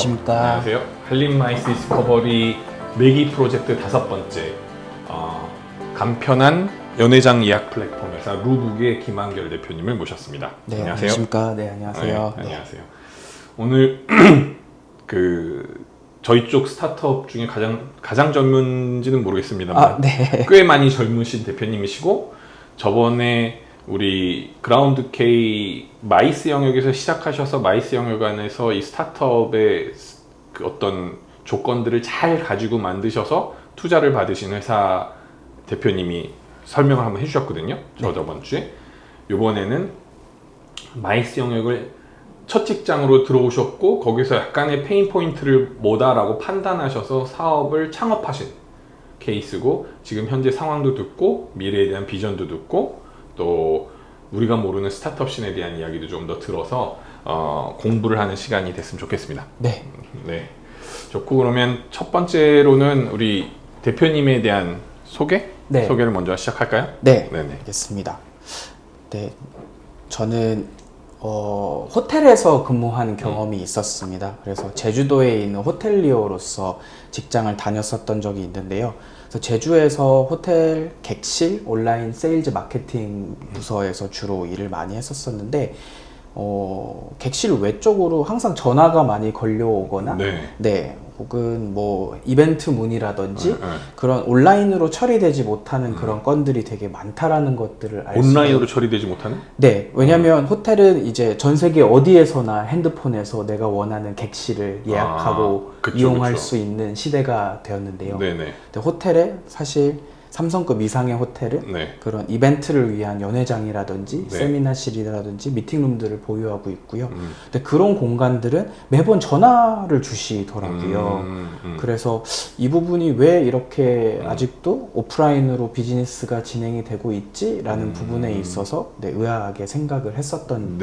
안녕하십니까. 안녕하세요. 한림마이스 디스커버리 매기 프로젝트 5번째 간편한 연회장 예약 플랫폼 회사 루북의 김한결 대표님을 모셨습니다. 네, 안녕하세요. 안녕하십니까. 네, 안녕하세요. 네, 안녕하세요. 오늘 저희 쪽 스타트업 중에 가장 젊은지는 모르겠습니다만 네. 꽤 많이 젊으신 대표님이시고 저번에 우리 그라운드 K 마이스 영역에서 시작하셔서 마이스 영역 안에서 이 스타트업의 그 어떤 조건들을 잘 가지고 만드셔서 투자를 받으신 회사 대표님이 설명을 한번 해주셨거든요. 저번 주에. 이번에는 마이스 영역을 첫 직장으로 들어오셨고 거기서 약간의 페인 포인트를 뭐다라고 판단하셔서 사업을 창업하신 케이스고 지금 현재 상황도 듣고 미래에 대한 비전도 듣고 또 우리가 모르는 스타트업 씬에 대한 이야기도 좀 더 들어서 공부를 하는 시간이 됐으면 좋겠습니다. 네. 네. 좋고 그러면 첫 번째로는 우리 대표님에 대한 네. 소개를 먼저 시작할까요? 네. 네네. 알겠습니다. 네. 저는 호텔에서 근무하는 경험이 있었습니다. 그래서 제주도에 있는 호텔리어로서 직장을 다녔었던 적이 있는데요. 그래서 제주에서 호텔 객실 온라인 세일즈 마케팅 부서에서 주로 일을 많이 했었었는데 객실 외쪽으로 항상 전화가 많이 걸려오거나 네, 혹은 뭐 이벤트 문의라든지 그런 온라인으로 처리되지 못하는 그런 건들이 되게 많다라는 것들을 알 수 온라인으로 처리되지 못하는? 네, 왜냐면 호텔은 이제 전 세계 어디에서나 핸드폰에서 내가 원하는 객실을 예약하고 이용할 수 있는 시대가 되었는데요. 네네. 근데 호텔에 사실 삼성급 이상의 호텔은 그런 이벤트를 위한 연회장이라든지 세미나실이라든지 미팅룸들을 보유하고 있고요. 근데 그런 공간들은 매번 전화를 주시더라고요. 그래서 이 부분이 왜 이렇게 아직도 오프라인으로 비즈니스가 진행이 되고 있지라는 부분에 있어서 의아하게 생각을 했었던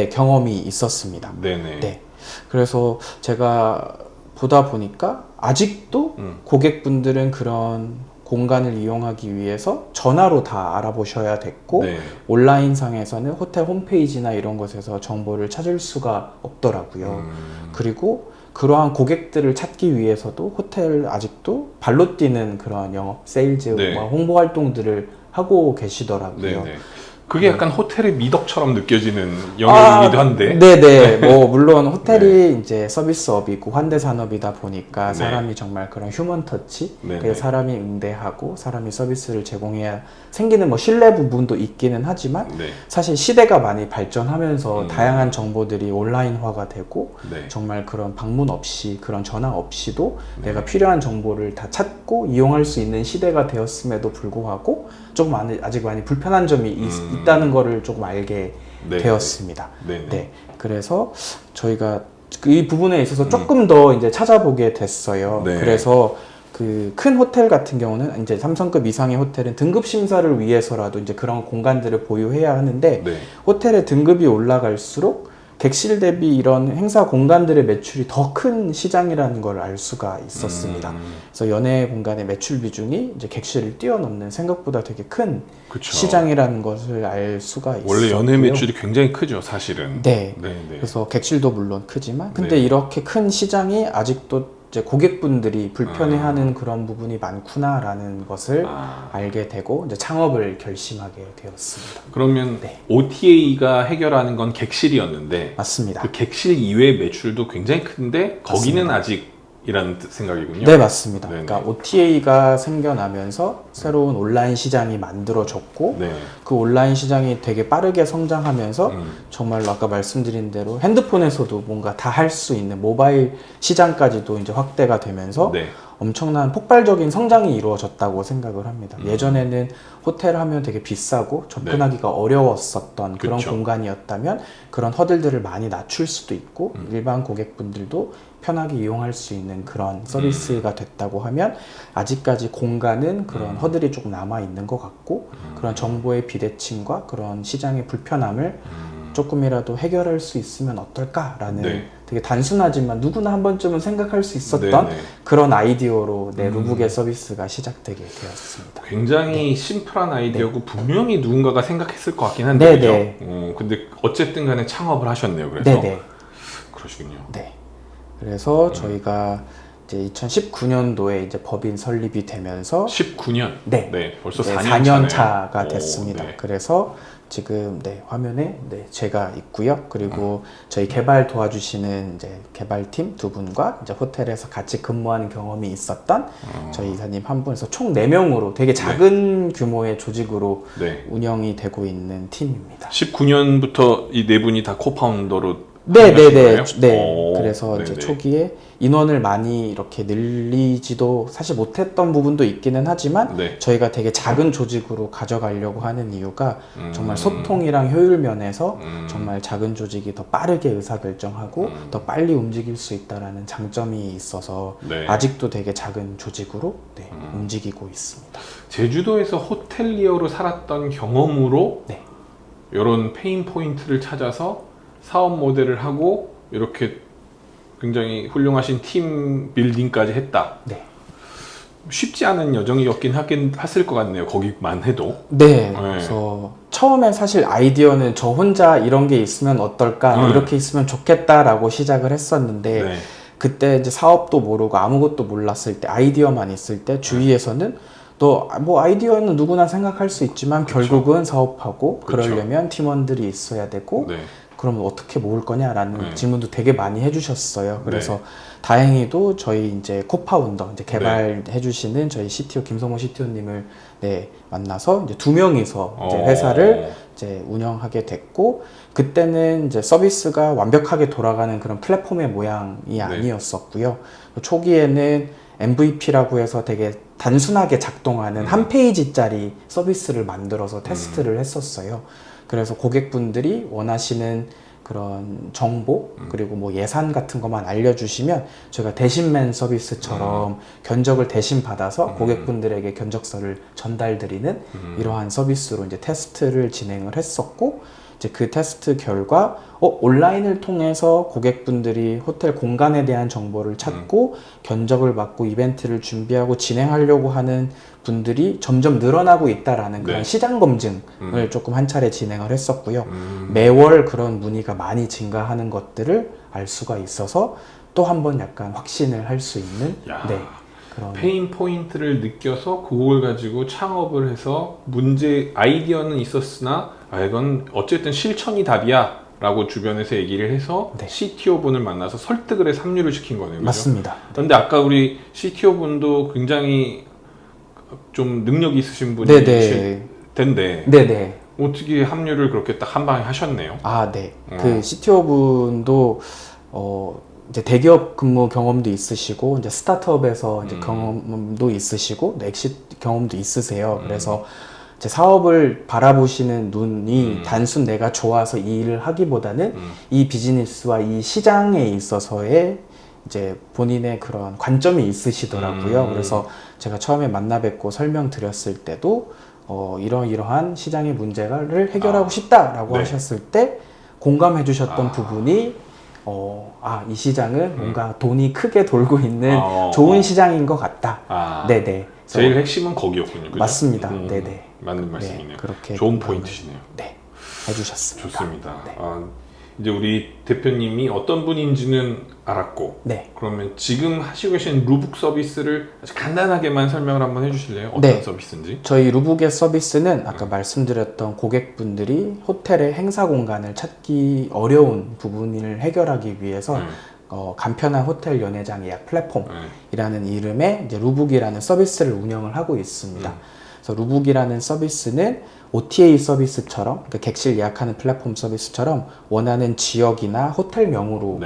경험이 있었습니다. 네. 그래서 제가 보다 보니까 아직도 고객분들은 그런 공간을 이용하기 위해서 전화로 다 알아보셔야 됐고 온라인상에서는 호텔 홈페이지나 이런 곳에서 정보를 찾을 수가 없더라고요. 그리고 그러한 고객들을 찾기 위해서도 호텔 아직도 발로 뛰는 그런 영업, 세일즈와 홍보 활동들을 하고 계시더라고요. 그게 약간 호텔의 미덕처럼 느껴지는 영역이기도 한데. 네네. 뭐 물론 호텔이 이제 서비스업이고 환대 산업이다 보니까 사람이 정말 그런 휴먼 터치, 사람이 응대하고 사람이 서비스를 제공해야 생기는 뭐 신뢰 부분도 있기는 하지만 사실 시대가 많이 발전하면서 다양한 정보들이 온라인화가 되고 정말 그런 방문 없이 그런 전화 없이도 내가 필요한 정보를 다 찾고 이용할 수 있는 시대가 되었음에도 불구하고 조금 아직 많이 불편한 점이 있다는 거를 조금 알게 되었습니다. 네. 그래서 저희가 이 부분에 있어서 조금 더 이제 찾아보게 됐어요. 그래서 그 큰 호텔 같은 경우는 이제 삼성급 이상의 호텔은 등급 심사를 위해서라도 이제 그런 공간들을 보유해야 하는데 호텔의 등급이 올라갈수록 객실 대비 이런 행사 공간들의 매출이 더 큰 시장이라는 걸 알 수가 있었습니다. 그래서 연회 공간의 매출 비중이 이제 객실을 뛰어넘는 생각보다 되게 큰 시장이라는 것을 알 수가 있었고요. 원래 연회 매출이 굉장히 크죠, 사실은. 네. 그래서 객실도 물론 크지만 근데 이렇게 큰 시장이 아직도 이제 고객분들이 불편해하는 그런 부분이 많구나라는 것을 알게 되고 이제 창업을 결심하게 되었습니다. 그러면 OTA가 해결하는 건 객실이었는데 맞습니다. 그 객실 이외의 매출도 굉장히 큰데 거기는 아직이라는 생각이군요. 네, 맞습니다. 그러니까 OTA가 생겨나면서 새로운 온라인 시장이 만들어졌고 그 온라인 시장이 되게 빠르게 성장하면서 정말로 아까 말씀드린 대로 핸드폰에서도 뭔가 다 할 수 있는 모바일 시장까지도 이제 확대가 되면서 엄청난 폭발적인 성장이 이루어졌다고 생각을 합니다. 예전에는 호텔 하면 되게 비싸고 접근하기가 어려웠었던 그런 공간이었다면 그런 허들들을 많이 낮출 수도 있고 일반 고객분들도 편하게 이용할 수 있는 그런 서비스가 됐다고 하면 아직까지 공간은 그런 허들이 조금 남아 있는 것 같고 그런 정보의 비대칭과 그런 시장의 불편함을 조금이라도 해결할 수 있으면 어떨까라는 되게 단순하지만 누구나 한 번쯤은 생각할 수 있었던 그런 아이디어로 루북의 서비스가 시작되게 되었습니다. 굉장히 심플한 아이디어고 분명히 누군가가 생각했을 것 같긴 한데 근데 어쨌든 간에 창업을 하셨네요. 그래서 그러시군요. 그래서 저희가 이제 2019년도에 이제 법인 설립이 되면서 19년? 네, 벌써 네, 4년 차가 됐습니다. 네. 그래서 지금 화면에 제가 있고요. 그리고 저희 개발 도와주시는 이제 개발팀 두 분과 이제 호텔에서 같이 근무하는 경험이 있었던 저희 이사님 한 분에서 총 4명으로 되게 작은 규모의 조직으로 운영이 되고 있는 팀입니다. 19년부터 이 4분이 다 코파운더로 네네네. 네. 그래서 이제 초기에 인원을 많이 이렇게 늘리지도 사실 못했던 부분도 있기는 하지만 저희가 되게 작은 조직으로 가져가려고 하는 이유가 정말 소통이랑 효율 면에서 정말 작은 조직이 더 빠르게 의사결정하고 더 빨리 움직일 수 있다라는 장점이 있어서 아직도 되게 작은 조직으로 움직이고 있습니다. 제주도에서 호텔리어로 살았던 경험으로 이런 페인 포인트를 찾아서 사업 모델을 하고 이렇게 굉장히 훌륭하신 팀 빌딩까지 했다. 쉽지 않은 여정이었긴 했을 것 같네요. 거기만 해도. 그래서 처음에 사실 아이디어는 저 혼자 이런 게 있으면 어떨까, 이렇게 있으면 좋겠다라고 시작을 했었는데 그때 이제 사업도 모르고 아무것도 몰랐을 때, 아이디어만 있을 때 주위에서는 너 뭐 아이디어는 누구나 생각할 수 있지만 결국은 사업하고 그러려면 팀원들이 있어야 되고 그러면 어떻게 모을 거냐라는 질문도 되게 많이 해주셨어요. 그래서 다행히도 저희 이제 코파운더, 이제 개발해주시는 저희 CTO 김성호 CTO님을 만나서 이제 2명이서 이제 회사를 이제 운영하게 됐고, 그때는 이제 서비스가 완벽하게 돌아가는 그런 플랫폼의 모양이 아니었었고요. 초기에는 MVP라고 해서 되게 단순하게 작동하는 한 페이지짜리 서비스를 만들어서 테스트를 했었어요. 그래서 고객분들이 원하시는 그런 정보 그리고 뭐 예산 같은 것만 알려주시면 저희가 대신맨 서비스처럼 견적을 대신 받아서 고객분들에게 견적서를 전달드리는 이러한 서비스로 이제 테스트를 진행을 했었고, 이제 그 테스트 결과 온라인을 통해서 고객분들이 호텔 공간에 대한 정보를 찾고 견적을 받고 이벤트를 준비하고 진행하려고 하는 분들이 점점 늘어나고 있다라는 그런 시장 검증을 조금 한 차례 진행을 했었고요. 매월 그런 문의가 많이 증가하는 것들을 알 수가 있어서 또 한 번 약간 확신을 할 수 있는 그런 페인 포인트를 느껴서 그걸 가지고 창업을 해서 아이디어는 있었으나 이건 어쨌든 실천이 답이야 라고 주변에서 얘기를 해서 CTO 분을 만나서 설득을 해서 합류를 시킨 거네요. 그죠? 맞습니다. 그런데 아까 우리 CTO 분도 굉장히 좀 능력이 있으신 분이실 텐데 어떻게 합류를 그렇게 딱 한 방에 하셨네요. 그 CTO 분도 이제 대기업 근무 경험도 있으시고 이제 스타트업에서 이제 경험도 있으시고 엑시트 경험도 있으세요. 그래서 제 사업을 바라보시는 눈이 단순 내가 좋아서 이 일을 하기보다는 이 비즈니스와 이 시장에 있어서의 이제 본인의 그런 관점이 있으시더라고요. 그래서 제가 처음에 만나 뵙고 설명드렸을 때도 이러이러한 시장의 문제를 해결하고 싶다라고 하셨을 때 공감해 주셨던 부분이 이 시장은 뭔가 돈이 크게 돌고 있는 좋은 시장인 것 같다. 제일 핵심은 거기였군요. 그죠? 맞습니다. 맞는 말씀이네요. 그렇게 좋은 포인트시네요. 해주셨습니다. 좋습니다. 이제 우리 대표님이 어떤 분인지는 알았고, 그러면 지금 하시고 계신 루북 서비스를 아주 간단하게만 설명을 한번 해주실래요? 어떤 서비스인지? 저희 루북의 서비스는 아까 말씀드렸던 고객분들이 호텔의 행사 공간을 찾기 어려운 부분을 해결하기 위해서 간편한 호텔 연회장 예약 플랫폼이라는 이름의 이제 루북이라는 서비스를 운영을 하고 있습니다. 그래서 루북이라는 서비스는 OTA 서비스처럼, 그러니까 객실 예약하는 플랫폼 서비스처럼 원하는 지역이나 호텔명으로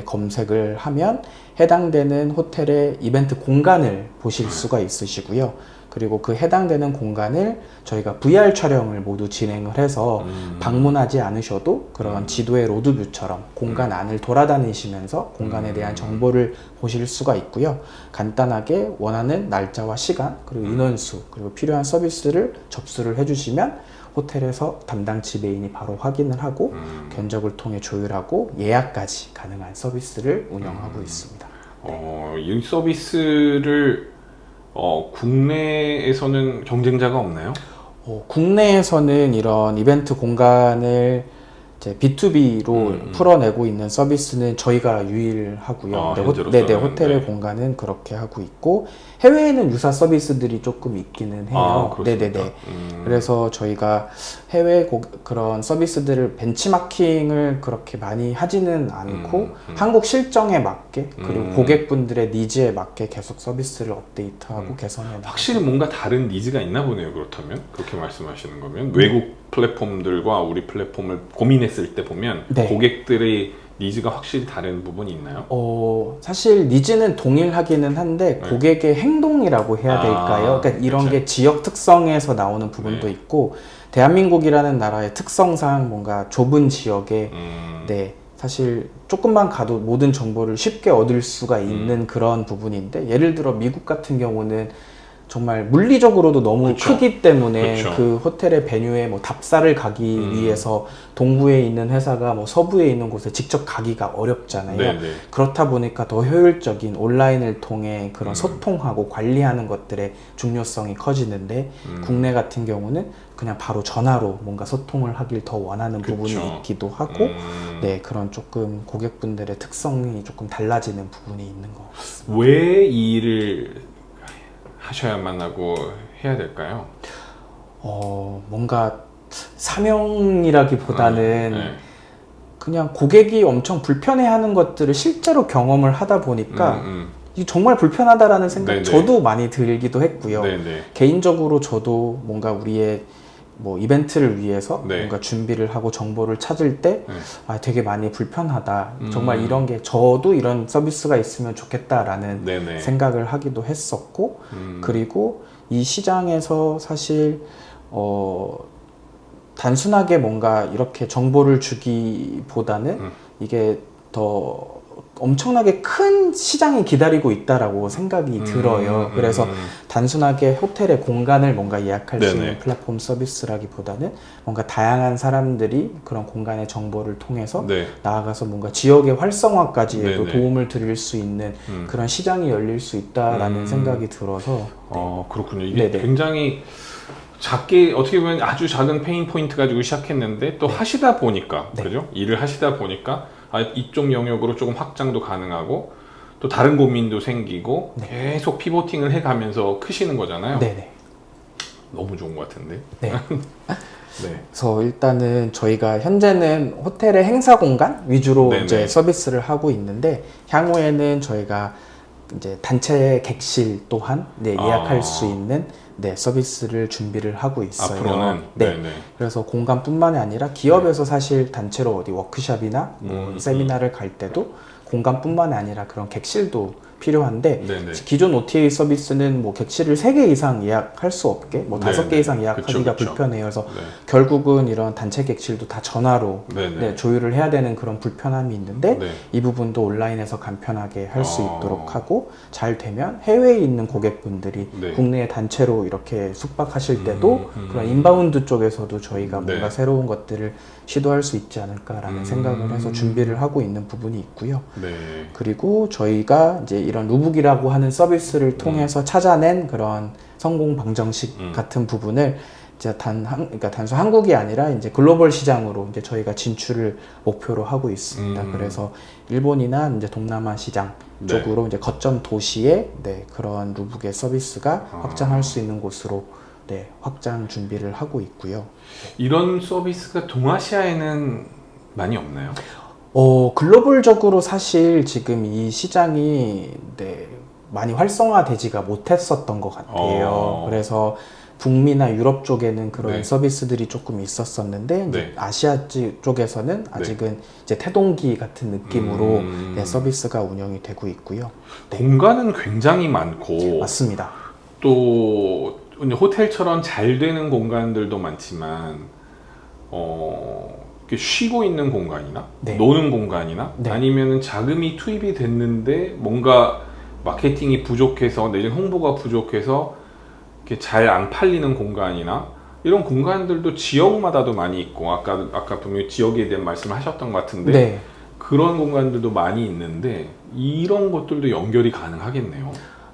검색을 하면 해당되는 호텔의 이벤트 공간을 보실 수가 있으시고요. 그리고 그 해당되는 공간을 저희가 VR 촬영을 모두 진행을 해서 방문하지 않으셔도 그런 지도의 로드뷰처럼 공간 안을 돌아다니시면서 공간에 대한 정보를 보실 수가 있고요. 간단하게 원하는 날짜와 시간, 그리고 인원수, 그리고 필요한 서비스를 접수를 해주시면 호텔에서 담당 지배인이 바로 확인을 하고 견적을 통해 조율하고 예약까지 가능한 서비스를 운영하고 있습니다. 이 서비스를 국내에서는 경쟁자가 없나요? 국내에서는 이런 이벤트 공간을 이제 B2B로 풀어내고 있는 서비스는 저희가 유일하고요. 네, 호텔의 공간은 그렇게 하고 있고 해외에는 유사 서비스들이 조금 있기는 해요. 네네네. 그래서 저희가 해외 그런 서비스들을 벤치마킹을 그렇게 많이 하지는 않고 한국 실정에 맞게 그리고 고객분들의 니즈에 맞게 계속 서비스를 업데이트하고 개선해 나가고. 확실히 뭔가 다른 니즈가 있나 보네요. 그렇다면 그렇게 말씀하시는 거면 외국 플랫폼들과 우리 플랫폼을 고민했을 때 보면 네. 고객들의 니즈가 확실히 다른 부분이 있나요? 사실 니즈는 동일하기는 한데 네. 고객의 행동이라고 해야 될까요? 그러니까 이런 그쵸. 게 지역 특성에서 나오는 부분도 네. 있고 대한민국이라는 나라의 특성상 뭔가 좁은 지역에 네, 사실 조금만 가도 모든 정보를 쉽게 얻을 수가 있는 그런 부분인데 예를 들어 미국 같은 경우는 정말 물리적으로도 너무 그쵸. 크기 때문에 그쵸. 그 호텔의 베뉴에 뭐 답사를 가기 위해서 동부에 있는 회사가 뭐 서부에 있는 곳에 직접 가기가 어렵잖아요. 네네. 그렇다 보니까 더 효율적인 온라인을 통해 그런 소통하고 관리하는 것들의 중요성이 커지는데 국내 같은 경우는 그냥 바로 전화로 뭔가 소통을 하길 더 원하는 그쵸. 부분이 있기도 하고 네, 그런 조금 고객분들의 특성이 조금 달라지는 부분이 있는 것 같습니다. 왜 이 일을 하셔야만 하고 해야 될까요? 뭔가 사명이라기보다는 네. 그냥 고객이 엄청 불편해하는 것들을 실제로 경험을 하다 보니까 이게 정말 불편하다라는 생각 네네. 저도 많이 들기도 했고요. 네네. 개인적으로 저도 뭔가 우리의 뭐 이벤트를 위해서 네. 뭔가 준비를 하고 정보를 찾을 때 되게 많이 불편하다. 정말 이런 게 저도 이런 서비스가 있으면 좋겠다라는 네네. 생각을 하기도 했었고 그리고 이 시장에서 사실 단순하게 뭔가 이렇게 정보를 주기보다는 이게 더 엄청나게 큰 시장이 기다리고 있다라고 생각이 들어요. 그래서 단순하게 호텔의 공간을 뭔가 예약할 네네. 수 있는 플랫폼 서비스라기보다는 뭔가 다양한 사람들이 그런 공간의 정보를 통해서 네. 나아가서 뭔가 지역의 활성화까지에도 네네. 도움을 드릴 수 있는 그런 시장이 열릴 수 있다라는 생각이 들어서 그렇군요. 이게 네네. 굉장히 작게 어떻게 보면 아주 작은 페인 포인트 가지고 시작했는데 또 네. 하시다 보니까 네. 그죠? 일을 하시다 보니까 이쪽 영역으로 조금 확장도 가능하고 또 다른 고민도 생기고 네. 계속 피보팅을 해가면서 크시는 거잖아요. 네네. 너무 좋은 것 같은데. 네. 네. 그래서 일단은 저희가 현재는 호텔의 행사 공간 위주로 네네. 이제 서비스를 하고 있는데 향후에는 저희가 이제 단체 객실 또한 네, 예약할 수 있는 네, 서비스를 준비를 하고 있어요. 앞으로는? 네. 네네. 그래서 공간뿐만이 아니라 기업에서 사실 단체로 어디 워크숍이나 뭐 세미나를 갈 때도 공간뿐만이 아니라 그런 객실도 필요한데 네네. 기존 OTA 서비스는 뭐 객실을 3개 이상 예약할 수 없게 뭐 5개 이상 예약하기가 그쵸. 불편해요. 그래서 네. 결국은 이런 단체 객실도 다 전화로 네, 조율을 해야 되는 그런 불편함이 있는데 네. 이 부분도 온라인에서 간편하게 할 수 있도록 하고 잘 되면 해외에 있는 고객분들이 네. 국내에 단체로 이렇게 숙박하실 때도 그런 인바운드 쪽에서도 저희가 네. 뭔가 새로운 것들을 시도할 수 있지 않을까라는 생각을 해서 준비를 하고 있는 부분이 있고요. 네. 그리고 저희가 이제 이런 루북이라고 하는 서비스를 통해서 찾아낸 그런 성공 방정식 같은 부분을 이제 그러니까 단순 한국이 아니라 이제 글로벌 시장으로 이제 저희가 진출을 목표로 하고 있습니다. 그래서 일본이나 이제 동남아 시장 쪽으로 이제 거점 도시에 네, 그런 루북의 서비스가 확장할 수 있는 곳으로 네, 확장 준비를 하고 있고요. 이런 서비스가 동아시아에는 많이 없나요? 글로벌적으로 사실 지금 이 시장이 네, 많이 활성화되지가 못했었던 것 같아요. 그래서 북미나 유럽 쪽에는 그런 네. 서비스들이 조금 있었었는데 이제 네. 아시아 쪽에서는 아직은 네. 이제 태동기 같은 느낌으로 네, 서비스가 운영이 되고 있고요. 네. 공간은 굉장히 많고 맞습니다. 또 호텔처럼 잘 되는 공간들도 많지만 쉬고 있는 공간이나 네. 노는 공간이나 네. 아니면 자금이 투입이 됐는데 뭔가 마케팅이 부족해서 내지는 홍보가 부족해서 잘 안 팔리는 공간이나 이런 공간들도 지역마다도 많이 있고 아까 분명히 지역에 대한 말씀을 하셨던 것 같은데 네. 그런 공간들도 많이 있는데 이런 것들도 연결이 가능하겠네요.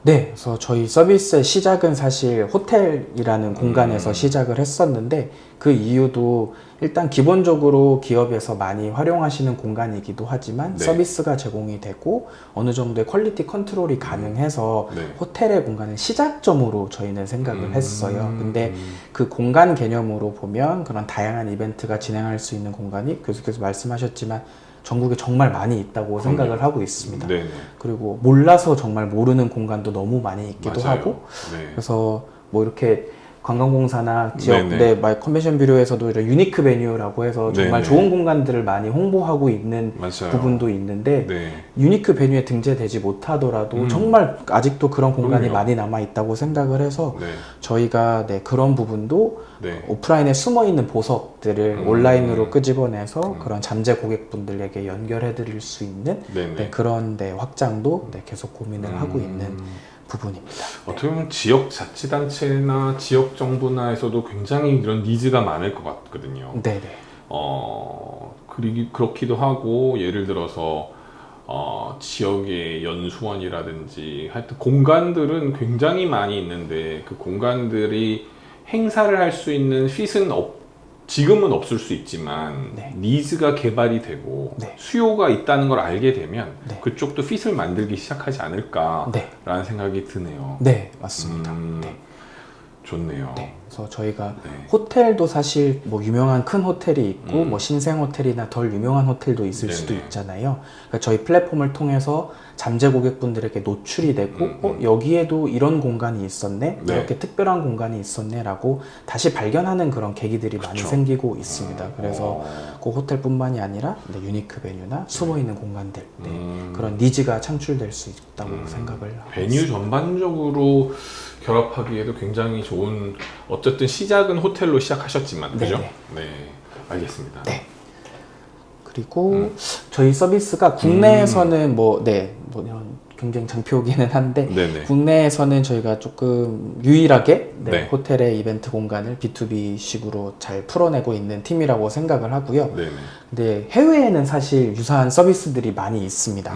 네, 그래서 저희 서비스의 시작은 사실 호텔이라는 공간에서 시작을 했었는데 그 이유도 일단 기본적으로 기업에서 많이 활용하시는 공간이기도 하지만 네. 서비스가 제공이 되고 어느 정도의 퀄리티 컨트롤이 가능해서 네. 호텔의 공간은 시작점으로 저희는 생각을 했어요. 근데 그 공간 개념으로 보면 그런 다양한 이벤트가 진행할 수 있는 공간이 교수께서 말씀하셨지만 전국에 정말 많이 있다고 생각을 하고 있습니다. 네네. 그리고 몰라서 정말 모르는 공간도 너무 많이 있기도 맞아요. 하고 네. 그래서 뭐 이렇게 관광공사나 지역 네네. 내 컨벤션 뷰로에서도 이런 유니크 베뉴라고 해서 정말 네네. 좋은 공간들을 많이 홍보하고 있는 맞아요. 부분도 있는데 네. 유니크 베뉴에 등재되지 못하더라도 정말 아직도 그런 공간이 그럼요. 많이 남아 있다고 생각을 해서 네. 저희가 그런 부분도 네. 오프라인에 숨어 있는 보석들을 온라인으로 끄집어내서 그런 잠재 고객분들에게 연결해 드릴 수 있는 네네. 그런 확장도 계속 고민을 하고 있는 부분입니다. 어떻게 보면 지역 자치단체나 지역 정부나에서도 굉장히 이런 니즈가 많을 것 같거든요. 네네. 그렇기도 하고 예를 들어서 지역의 연수원이라든지 하여튼 공간들은 굉장히 많이 있는데 그 공간들이 행사를 할 수 있는 핏은 지금은 없을 수 있지만 네. 니즈가 개발이 되고 네. 수요가 있다는 걸 알게 되면 네. 그쪽도 핏을 만들기 시작하지 않을까라는 네. 생각이 드네요. 네, 맞습니다. 네. 좋네요. 네. 그래서 저희가 네. 호텔도 사실 뭐 유명한 큰 호텔이 있고 뭐 신생 호텔이나 덜 유명한 호텔도 있을 네네. 수도 있잖아요. 그러니까 저희 플랫폼을 통해서 잠재 고객분들에게 노출이 되고 여기에도 이런 공간이 있었네, 네. 이렇게 특별한 공간이 있었네라고 다시 발견하는 그런 계기들이 많이 그쵸. 생기고 있습니다. 그래서 그 호텔뿐만이 아니라 유니크 베뉴나 숨어 있는 공간들 그런 니즈가 창출될 수 있다고 생각을 하고 베뉴 있습니다. 전반적으로 결합하기에도 굉장히 좋은, 어쨌든 시작은 호텔로 시작하셨지만 그죠? 네네. 네, 알겠습니다. 네. 그리고 저희 서비스가 국내에서는 뭐 이런 굉장히 장표기는 한데 네네. 국내에서는 저희가 조금 유일하게 네. 호텔의 이벤트 공간을 B2B식으로 잘 풀어내고 있는 팀이라고 생각을 하고요. 네네. 근데 해외에는 사실 유사한 서비스들이 많이 있습니다.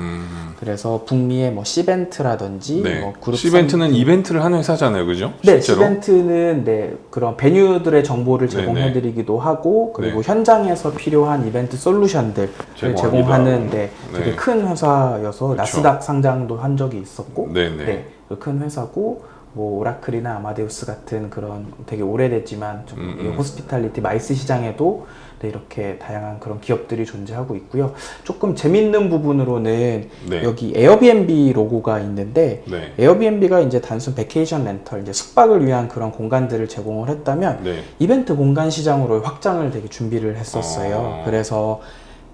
그래서 북미의 뭐 시벤트라든지 네. 뭐 그룹 시벤트는 이벤트를 하는 회사잖아요, 그죠? 네, 실제로? 시벤트는 그런 베뉴들의 정보를 제공해드리기도 하고 그리고 현장에서 필요한 이벤트 솔루션들을 제공하는 되게 큰 회사여서 나스닥 상장도 한 적이 있었고 네네. 큰 회사고 뭐 오라클이나 아마데우스 같은 그런 되게 오래됐지만 좀 호스피탈리티 마이스 시장에도 이렇게 다양한 그런 기업들이 존재하고 있고요. 조금 재밌는 부분으로는 여기 에어비앤비 로고가 있는데 에어비앤비가 이제 단순 베케이션 렌털, 이제 숙박을 위한 그런 공간들을 제공을 했다면 이벤트 공간 시장으로 확장을 되게 준비를 했었어요. 그래서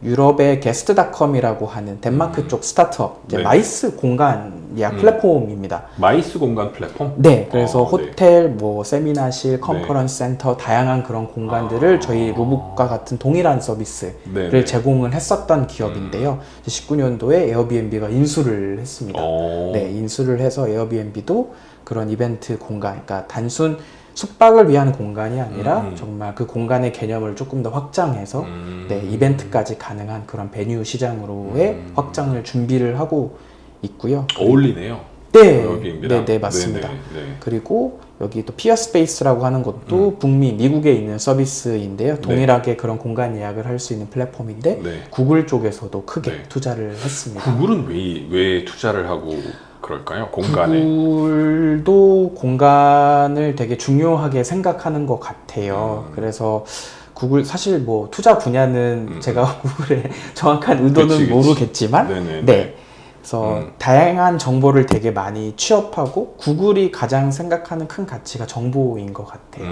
유럽의 게스트닷컴이라고 하는 덴마크 쪽 스타트업, 이제 마이스 공간 예약 플랫폼입니다. 마이스 공간 플랫폼? 네, 그래서 호텔, 뭐 세미나실, 컨퍼런스 센터, 다양한 그런 공간들을 저희 로봇과 같은 동일한 서비스를 제공을 했었던 기업인데요. 19년도에 에어비앤비가 인수를 했습니다. 네, 인수를 해서 에어비앤비도 그런 이벤트 공간, 그러니까 단순 숙박을 위한 공간이 아니라 정말 그 공간의 개념을 조금 더 확장해서 이벤트까지 가능한 그런 베뉴 시장으로의 확장을 준비를 하고 있고요. 어울리네요. 네, 맞습니다. 그리고 여기 또 피어스페이스라고 하는 것도 북미, 미국에 있는 서비스인데요. 동일하게 그런 공간 예약을 할 수 있는 플랫폼인데 구글 쪽에서도 크게 투자를 했습니다. 구글은 왜 투자를 하고 그럴까요? 공간에. 구글도 공간을 되게 중요하게 생각하는 것 같아요. 그래서 구글 사실 뭐 투자 분야는 제가 구글의 정확한 의도는 모르겠지만 그래서 다양한 정보를 되게 많이 취업하고 구글이 가장 생각하는 큰 가치가 정보인 것 같아요.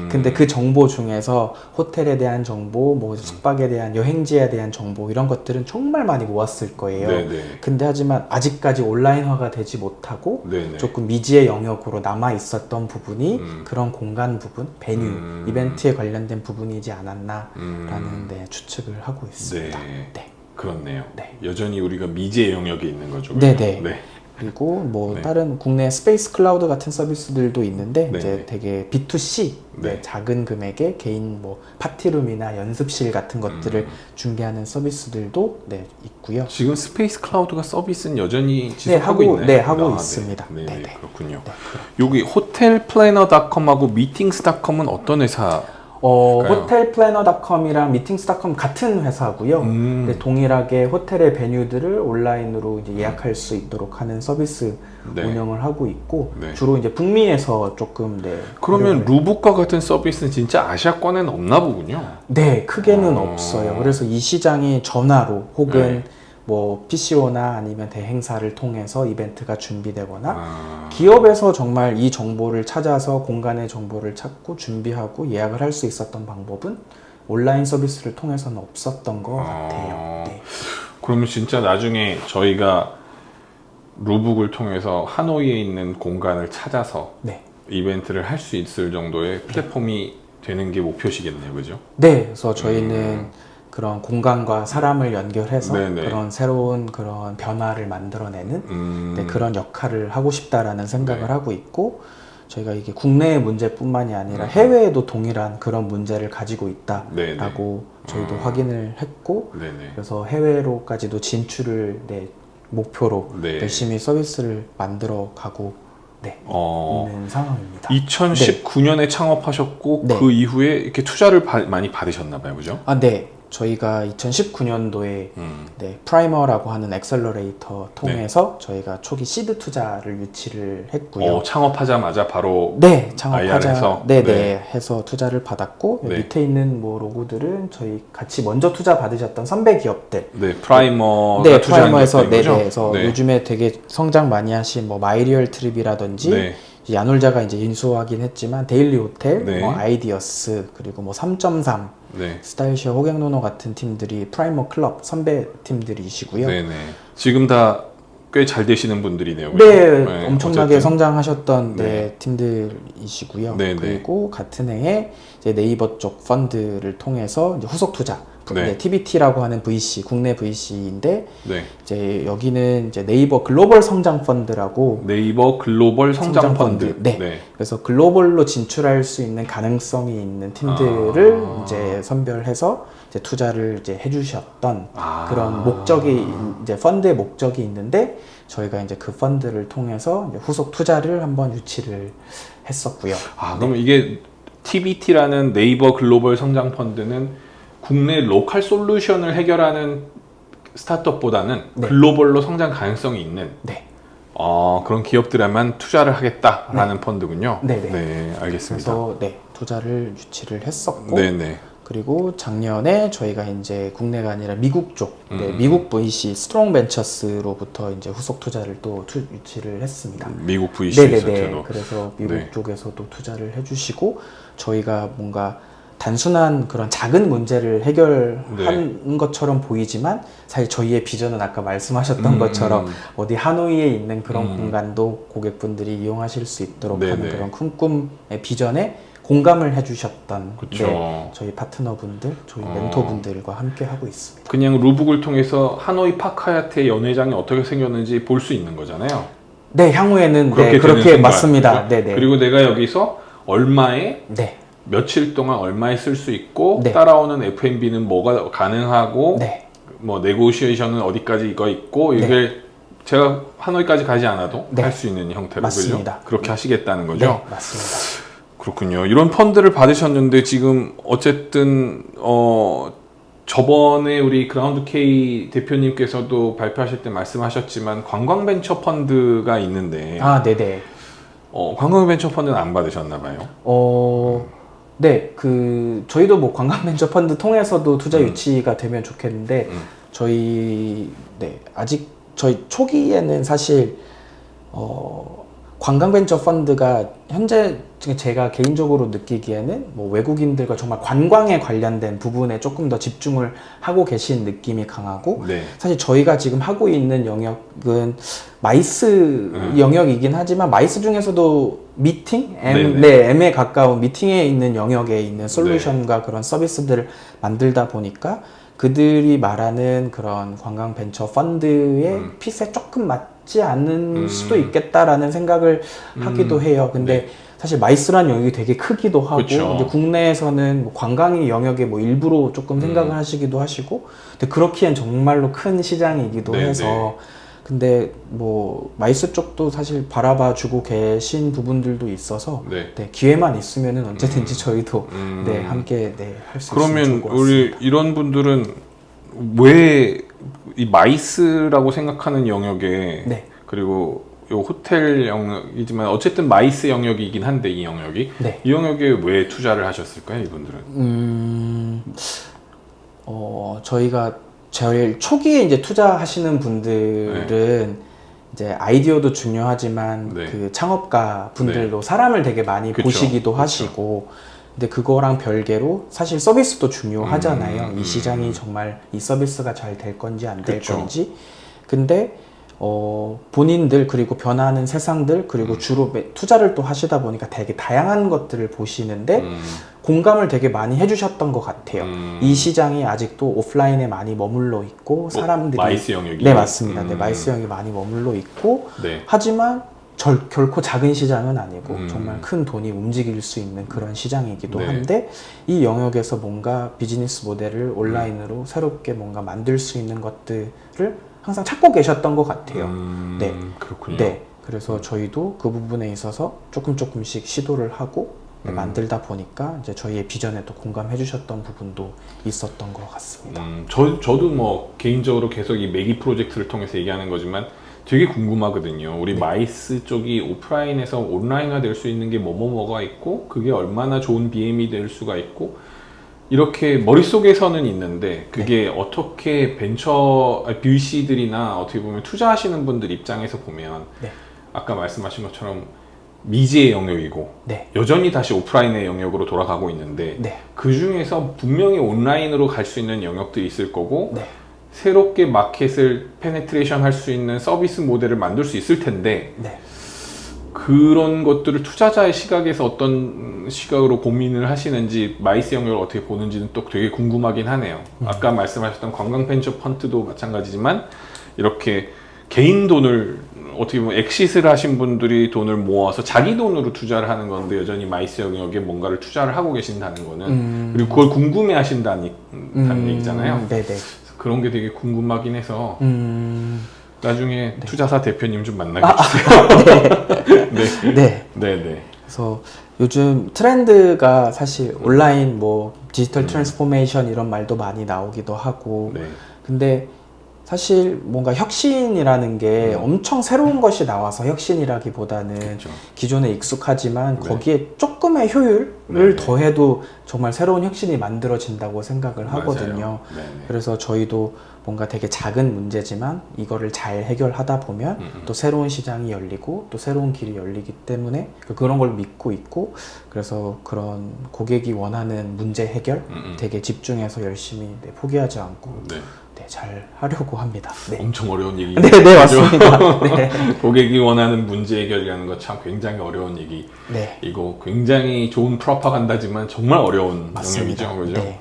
근데 그 정보 중에서 호텔에 대한 정보, 뭐 숙박에 대한, 여행지에 대한 정보 이런 것들은 정말 많이 모았을 거예요. 근데 하지만 아직까지 온라인화가 되지 못하고 조금 미지의 영역으로 남아 있었던 부분이 그런 공간 부분, 베뉴, 이벤트에 관련된 부분이지 않았나라는 추측을 하고 있습니다. 그렇네요. 여전히 우리가 미지의 영역에 있는 거죠. 네네. 그리고 뭐 네. 다른 국내 스페이스 클라우드 같은 서비스들도 있는데 네. 이제 되게 B2C 네. 작은 금액의 개인 뭐 파티룸이나 연습실 같은 것들을 중개하는 서비스들도 네, 있고요. 지금 스페이스 클라우드가 서비스는 여전히 네, 지속하고 있나요? 네, 하고 아, 있습니다. 네, 네, 네. 그렇군요. 네, 여기 호텔플래너닷컴하고 미팅스닷컴은 어떤 회사? 호텔플래너닷컴이랑 미팅스닷컴 같은 회사고요. 근데 동일하게 호텔의 베뉴들을 온라인으로 이제 예약할 수 있도록 하는 서비스 네. 운영을 하고 있고 네. 주로 이제 북미에서 조금 그러면 루북과 같은 서비스는 진짜 아시아권에는 없나 보군요. 네, 크게는 없어요. 그래서 이 시장이 전화로 혹은 네. 뭐 PCO나 아니면 대행사를 통해서 이벤트가 준비되거나 기업에서 정말 이 정보를 찾아서 공간의 정보를 찾고 준비하고 예약을 할 수 있었던 방법은 온라인 서비스를 통해서는 없었던 것 같아요. 네. 그러면 진짜 나중에 저희가 루북을 통해서 하노이에 있는 공간을 찾아서 네. 이벤트를 할 수 있을 정도의 플랫폼이 되는 게 목표시겠네요, 그죠? 네, 그래서 저희는 그런 공간과 사람을 연결해서 네네. 그런 새로운 그런 변화를 만들어내는 네, 그런 역할을 하고 싶다라는 생각을 네. 하고 있고 저희가 이게 국내의 문제뿐만이 아니라 해외에도 동일한 그런 문제를 가지고 있다라고 저희도 확인을 했고 네네. 그래서 해외로까지도 진출을 네, 목표로 네. 열심히 서비스를 만들어 가고 네, 있는 상황입니다. 2019년에 창업하셨고 네. 그 이후에 이렇게 투자를 많이 받으셨나 봐요, 그죠? 아, 네. 저희가 2019년도에 네, 프라이머라고 하는 엑셀러레이터 통해서 저희가 초기 시드 투자를 유치를 했고요. 창업하자마자 바로 네, 창업하자 IR에서? 네네 해서 투자를 받았고 네. 밑에 있는 뭐 로고들은 저희 같이 먼저 투자 받으셨던 선배 기업들. 네, 프라이머가 네, 투자한 프라이머에서 기업들인 거죠? 네네에서 네. 요즘에 되게 성장 많이 하신 뭐 마이리얼 트립이라든지 네. 야놀자가 이제 인수하긴 했지만 데일리 호텔, 네. 뭐 아이디어스 그리고 뭐 3.3 네. 스타일시어 호갱노노 같은 팀들이 프라이머 클럽 선배 팀들이시고요. 네네. 지금 다 꽤 잘 되시는 분들이네요. 네, 엄청나게 어쨌든. 성장하셨던 네. 네, 팀들이시고요. 네, 네. 그리고 같은 해에 이제 네이버 쪽 펀드를 통해서 이제 후속 투자, 네. TBT라고 하는 VC, 국내 VC인데 네. 이제 여기는 이제 네이버 글로벌 성장 펀드라고 네이버 글로벌 성장 펀드. 네. 그래서 글로벌로 진출할 수 있는 가능성이 있는 팀들을 이제 선별해서 이제 투자를 이제 해주셨던 그런 목적이 이제 펀드의 목적이 있는데 저희가 이제 그 펀드를 통해서 이제 후속 투자를 한번 유치를 했었고요. 그럼 이게 TBT라는 네이버 글로벌 성장 펀드는 국내 로컬 솔루션을 해결하는 스타트업보다는 네. 글로벌로 성장 가능성이 있는 네. 그런 기업들에만 투자를 하겠다라는 펀드군요. 네네. 네, 알겠습니다. 그래서 네 투자를 유치를 했었고 네네. 그리고 작년에 저희가 이제 국내가 아니라 미국 쪽, 네, 미국 VC 스트롱 벤처스로부터 이제 후속 투자를 또 유치를 했습니다. 미국 VC에서도. 네네네. 그래서 미국 네. 쪽에서도 투자를 해주시고 저희가 뭔가 단순한 그런 작은 문제를 해결한 것처럼 보이지만 사실 저희의 비전은 아까 말씀하셨던 것처럼 어디 하노이에 있는 그런 공간도 고객분들이 이용하실 수 있도록 네네. 하는 그런 큰 꿈의 비전에 공감을 해주셨던 그쵸. 네, 저희 파트너분들, 저희 멘토분들과 함께 하고 있습니다. 그냥 루북을 통해서 하노이 파크하야트의 연회장이 어떻게 생겼는지 볼 수 있는 거잖아요. 네, 향후에는 그렇게, 네, 그렇게 되는 맞습니다. 순간. 네네. 그리고 내가 여기서 얼마에 네. 며칠 동안 얼마에 쓸 수 있고 네. 따라오는 F&B는 뭐가 가능하고 네. 뭐 네고시에이션은 어디까지 이거 있고 이게 제가 하노이까지 가지 않아도 네. 할 수 있는 형태로 맞습니다. 그죠? 그렇게 하시겠다는 거죠? 네, 맞습니다. 그렇군요. 이런 펀드를 받으셨는데 지금 어쨌든 저번에 우리 그라운드 K 대표님께서도 발표하실 때 말씀하셨지만 관광 벤처 펀드가 있는데 네네. 관광 벤처 펀드는 안 받으셨나 봐요. 네, 저희도 뭐 관광벤처 펀드 통해서도 투자 유치가 되면 좋겠는데, 아직 저희 초기에는 사실, 관광벤처 펀드가 현재 제가 개인적으로 느끼기에는 뭐 외국인들과 정말 관광에 관련된 부분에 조금 더 집중을 하고 계신 느낌이 강하고, 네. 사실 저희가 지금 하고 있는 영역은 마이스 영역이긴 하지만 마이스 중에서도 미팅? M에 가까운 미팅에 있는 영역에 있는 솔루션과 그런 서비스들을 만들다 보니까 그들이 말하는 그런 관광 벤처 펀드의 핏에 조금 맞지 쉽지 않은 수도 있겠다라는 생각을 하기도 해요. 근데 사실 마이스라는 영역이 되게 크기도 하고, 근데 국내에서는 뭐 관광의 영역에 뭐 일부러 조금 생각을 하시기도 하시고, 근데 그렇기엔 정말로 큰 시장이기도 해서. 근데 뭐 마이스 쪽도 사실 바라봐 주고 계신 부분들도 있어서 기회만 있으면은 언제든지 저희도 함께 할 수 있으면 좋을 것 같습니다. 그러면 우리 이런 분들은 왜 이 마이스라고 생각하는 영역에 그리고 요 호텔 영역이지만 어쨌든 마이스 영역이긴 한데 이 영역이 이 영역에 왜 투자를 하셨을까요, 이분들은? 저희가 제일 초기에 이제 투자하시는 분들은 이제 아이디어도 중요하지만 그 창업가 분들도 사람을 되게 많이 보시기도 하시고, 근데 그거랑 별개로 사실 서비스도 중요하잖아요. 이 시장이 정말 이 서비스가 잘 될 건지 안 될 건지. 근데 본인들 그리고 변화하는 세상들 그리고 주로 투자를 또 하시다 보니까 되게 다양한 것들을 보시는데 공감을 되게 많이 해주셨던 것 같아요. 이 시장이 아직도 오프라인에 많이 머물러 있고 사람들이 마이스 영역이? 네, 맞습니다. 마이스 영역이 많이 머물러 있고 하지만 결코 작은 시장은 아니고 정말 큰 돈이 움직일 수 있는 그런 시장이기도 한데, 이 영역에서 뭔가 비즈니스 모델을 온라인으로 새롭게 뭔가 만들 수 있는 것들을 항상 찾고 계셨던 것 같아요. 그렇군요. 그래서 저희도 그 부분에 있어서 조금씩 시도를 하고 만들다 보니까 이제 저희의 비전에도 공감해 주셨던 부분도 있었던 것 같습니다. 저도 뭐 개인적으로 계속 이 매기 프로젝트를 통해서 얘기하는 거지만 되게 궁금하거든요. 우리 마이스 쪽이 오프라인에서 온라인화 될 수 있는 게 뭐가 있고, 그게 얼마나 좋은 BM이 될 수가 있고, 이렇게 머릿속에서는 있는데 그게 어떻게 VC들이나 어떻게 보면 투자하시는 분들 입장에서 보면 아까 말씀하신 것처럼 미지의 영역이고 여전히 다시 오프라인의 영역으로 돌아가고 있는데 그 중에서 분명히 온라인으로 갈 수 있는 영역도 있을 거고 새롭게 마켓을 페네트레이션 할 수 있는 서비스 모델을 만들 수 있을 텐데 그런 것들을 투자자의 시각에서 어떤 시각으로 고민을 하시는지, 마이스 영역을 어떻게 보는지는 또 되게 궁금하긴 하네요. 아까 말씀하셨던 관광 벤처 펀드도 마찬가지지만 이렇게 개인 돈을 어떻게 보면 엑시스를 하신 분들이 돈을 모아서 자기 돈으로 투자를 하는 건데 여전히 마이스 영역에 뭔가를 투자를 하고 계신다는 거는 그리고 그걸 궁금해 하신다는 얘기잖아요. 그런 게 되게 궁금하긴 해서 나중에 투자사 대표님 좀 만나게 해주세요. 그래서 요즘 트렌드가 사실 온라인 뭐 디지털 트랜스포메이션 이런 말도 많이 나오기도 하고, 근데 사실 뭔가 혁신이라는 게 엄청 새로운 것이 나와서 혁신이라기보다는 기존에 익숙하지만 거기에 조금의 효율을 더해도 정말 새로운 혁신이 만들어진다고 생각을 하거든요. 그래서 저희도 뭔가 되게 작은 문제지만 이거를 잘 해결하다 보면 또 새로운 시장이 열리고 또 새로운 길이 열리기 때문에 그런 걸 믿고 있고, 그래서 그런 고객이 원하는 문제 해결 되게 집중해서 열심히 포기하지 않고 잘 하려고 합니다. 엄청 어려운 얘기. 네, 맞습니다. 고객이 원하는 문제 해결이라는 거 참 굉장히 어려운 얘기. 이거 굉장히 좋은 프로파간다지만 정말 어려운 영역이죠, 그죠?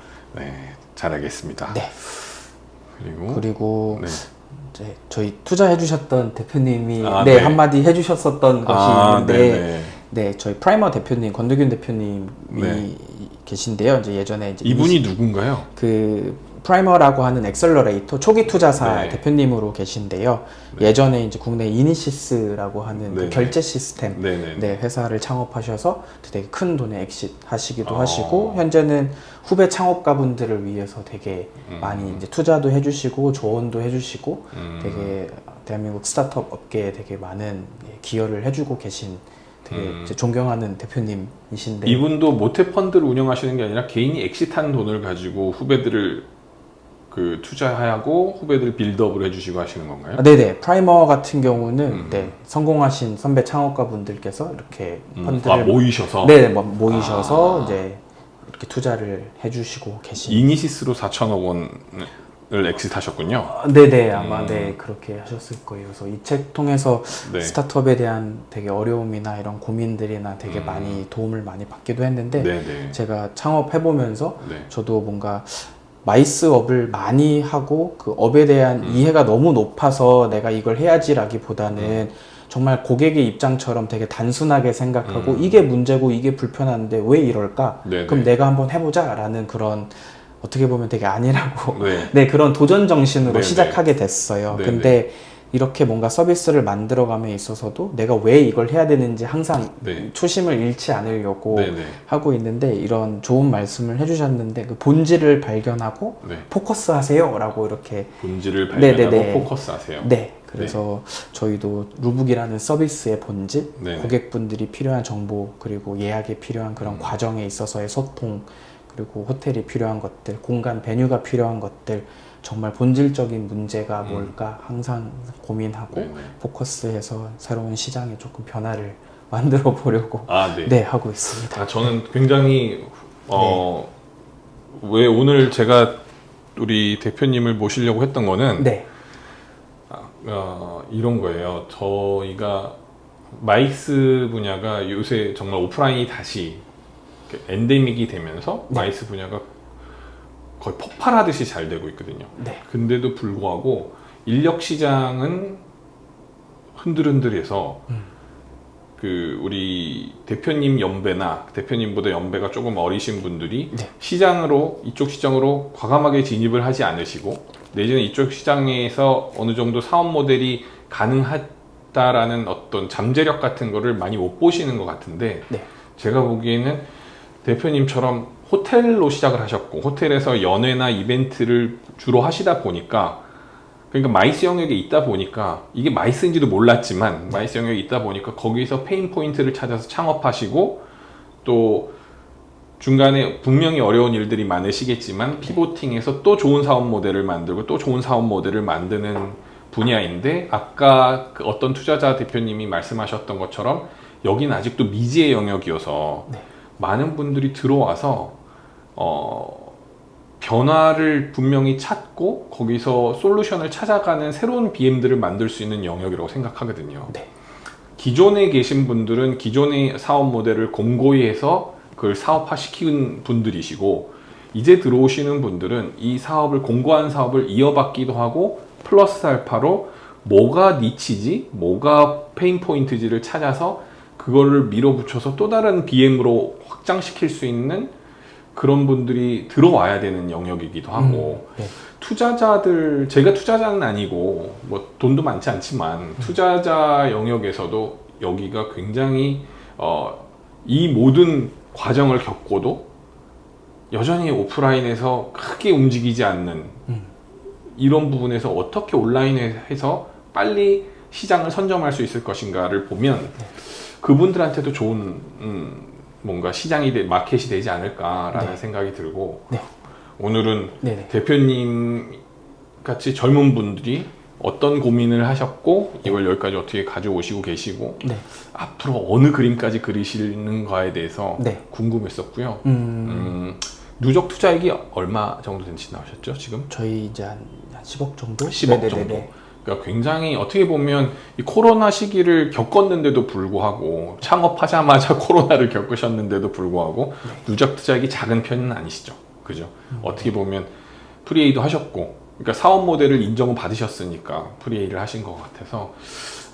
잘 알겠습니다. 그리고 이제 저희 투자해주셨던 대표님이 한마디 해주셨었던 것이 있는데, 저희 프라이머 대표님, 권두균 대표님이 계신데요. 이제 예전에 이제 이분이 누군가요? 그 프라이머라고 하는 액셀러레이터 초기 투자사 대표님으로 계신데요. 예전에 이제 국내 이니시스라고 하는 그 결제 시스템 회사를 창업하셔서 되게 큰 돈에 엑싯 하시기도 하시고, 현재는 후배 창업가분들을 위해서 되게 많이 이제 투자도 해주시고 조언도 해주시고 되게 대한민국 스타트업 업계에 되게 많은 기여를 해주고 계신 되게 이제 존경하는 대표님이신데, 이분도 모태 펀드를 운영하시는 게 아니라 개인이 엑시트한 돈을 가지고 후배들을 그 투자하고 후배들 빌드업을 해주시고 하시는 건가요? 프라이머 같은 경우는 성공하신 선배 창업가 분들께서 이렇게 펀드를 모이셔서 모이셔서 이제 이렇게 투자를 해주시고 계신. 이니시스로 4천억 원을 엑시트하셨군요. 아마 그렇게 하셨을 거예요. 그래서 이 책 통해서 스타트업에 대한 되게 어려움이나 이런 고민들이나 되게 많이 도움을 많이 받기도 했는데, 제가 창업해보면서 저도 뭔가 마이스업을 많이 하고 그 업에 대한 이해가 너무 높아서 내가 이걸 해야지라기보다는 정말 고객의 입장처럼 되게 단순하게 생각하고 이게 문제고 이게 불편한데 왜 이럴까? 네네. 그럼 내가 한번 해보자라는 그런 어떻게 보면 되게 아니라고 네. 네, 그런 도전 정신으로 네네. 시작하게 됐어요. 네네. 근데 이렇게 뭔가 서비스를 만들어감에 있어서도 내가 왜 이걸 해야 되는지 항상 네. 초심을 잃지 않으려고 네네. 하고 있는데 이런 좋은 말씀을 해주셨는데 그 본질을 발견하고 네. 포커스하세요 라고 이렇게 본질을 발견하고 네네네. 포커스하세요. 네 그래서 저희도 루북이라는 서비스의 본질 네네. 고객분들이 필요한 정보 그리고 예약에 필요한 그런 과정에 있어서의 소통 그리고 호텔이 필요한 것들 공간 베뉴가 필요한 것들 정말 본질적인 문제가 뭘까 항상 고민하고 네네. 포커스해서 새로운 시장에 조금 변화를 만들어 보려고 네. 네, 하고 있습니다. 저는 굉장히 왜 오늘 제가 우리 대표님을 모시려고 했던 거는 네. 이런 거예요. 저희가 마이스 분야가 요새 정말 오프라인이 다시 엔데믹이 되면서 네. 마이스 분야가 거의 폭발하듯이 잘 되고 있거든요. 네. 근데도 불구하고 인력 시장은 흔들흔들해서 그 우리 대표님 연배나 대표님보다 연배가 조금 어리신 분들이 네. 이쪽 시장으로 과감하게 진입을 하지 않으시고 내지는 이쪽 시장에서 어느 정도 사업 모델이 가능하다라는 어떤 잠재력 같은 거를 많이 못 보시는 것 같은데 네. 제가 보기에는 대표님처럼 호텔로 시작을 하셨고 호텔에서 연회나 이벤트를 주로 하시다 보니까 그러니까 마이스 영역에 있다 보니까 이게 마이스인지도 몰랐지만 마이스 영역에 있다 보니까 거기서 페인 포인트를 찾아서 창업하시고 또 중간에 분명히 어려운 일들이 많으시겠지만 피보팅해서 또 좋은 사업 모델을 만들고 또 좋은 사업 모델을 만드는 분야인데 아까 그 어떤 투자자 대표님이 말씀하셨던 것처럼 여기는 아직도 미지의 영역이어서 네. 많은 분들이 들어와서 변화를 분명히 찾고 거기서 솔루션을 찾아가는 새로운 BM들을 만들 수 있는 영역이라고 생각하거든요. 네. 기존에 계신 분들은 기존의 사업 모델을 공고히 해서 그걸 사업화 시킨 분들이시고 이제 들어오시는 분들은 이 사업을 공고한 사업을 이어받기도 하고 플러스 알파로 뭐가 니치지 뭐가 페인 포인트지를 찾아서 그거를 밀어붙여서 또 다른 BM으로 확장시킬 수 있는 그런 분들이 들어와야 되는 영역이기도 하고 네. 투자자들 제가 투자자는 아니고 뭐 돈도 많지 않지만 투자자 영역에서도 여기가 굉장히 이 모든 과정을 겪고도 여전히 오프라인에서 크게 움직이지 않는 이런 부분에서 어떻게 온라인에서 빨리 시장을 선점할 수 있을 것인가를 보면 그분들한테도 좋은 뭔가 마켓이 되지 않을까라는 네. 생각이 들고 네. 오늘은 네네. 대표님 같이 젊은 분들이 어떤 고민을 하셨고 이걸 여기까지 어떻게 가져오시고 계시고 네. 앞으로 어느 그림까지 그리시는가에 대해서 네. 궁금했었고요. 누적 투자액이 얼마 정도 된지 나오셨죠 지금? 저희 이제 한 10억 정도? 10억 정도. 그러니까 굉장히 어떻게 보면 이 코로나 시기를 겪었는데도 불구하고 창업하자마자 코로나를 겪으셨는데도 불구하고 누적 투자액이 작은 편은 아니시죠, 그죠? 어떻게 보면 프리에이도 하셨고, 그러니까 사업 모델을 인정을 받으셨으니까 프리에이를 하신 것 같아서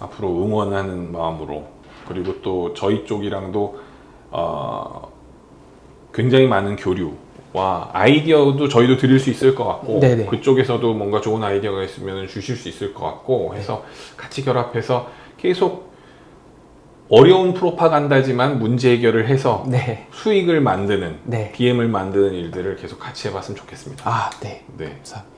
앞으로 응원하는 마음으로 그리고 또 저희 쪽이랑도 굉장히 많은 교류와 아이디어도 저희도 드릴 수 있을 것 같고 네네. 그쪽에서도 뭔가 좋은 아이디어가 있으면 주실 수 있을 것 같고 해서 같이 결합해서 계속 어려운 프로파간다지만 문제 해결을 해서 네. 수익을 만드는 네. BM을 만드는 일들을 계속 같이 해봤으면 좋겠습니다. 네. 네. 감사합니다.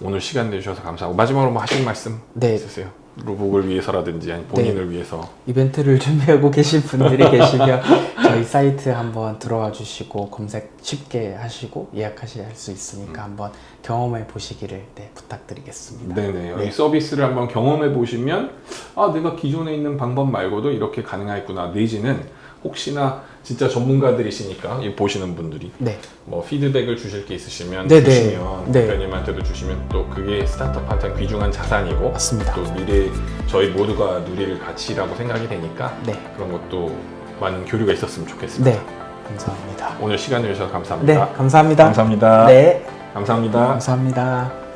오늘 시간 내주셔서 감사하고 마지막으로 뭐 하실 말씀 네. 있으세요? 루북을 위해서라든지 아니 본인을 위해서. 이벤트를 준비하고 계신 분들이 계시면 저희 사이트 한번 들어와 주시고 검색 쉽게 하시고 예약하실 수 있으니까 한번 경험해 보시기를 부탁드리겠습니다. 네네. 이 서비스를 한번 경험해 보시면 내가 기존에 있는 방법 말고도 이렇게 가능하겠구나. 내지는 혹시나 진짜 전문가들이시니까 이 보시는 분들이 네. 뭐 피드백을 주실 게 있으시면 네네. 주시면 네. 대표님한테도 주시면 또 그게 스타트업한테 귀중한 자산이고 맞습니다. 또 미래 저희 모두가 누릴 가치라고 생각이 되니까 네. 그런 것도 많은 교류가 있었으면 좋겠습니다. 네. 감사합니다. 오늘 시간 내주셔서 감사합니다. 네, 감사합니다. 감사합니다. 네, 감사합니다. 감사합니다.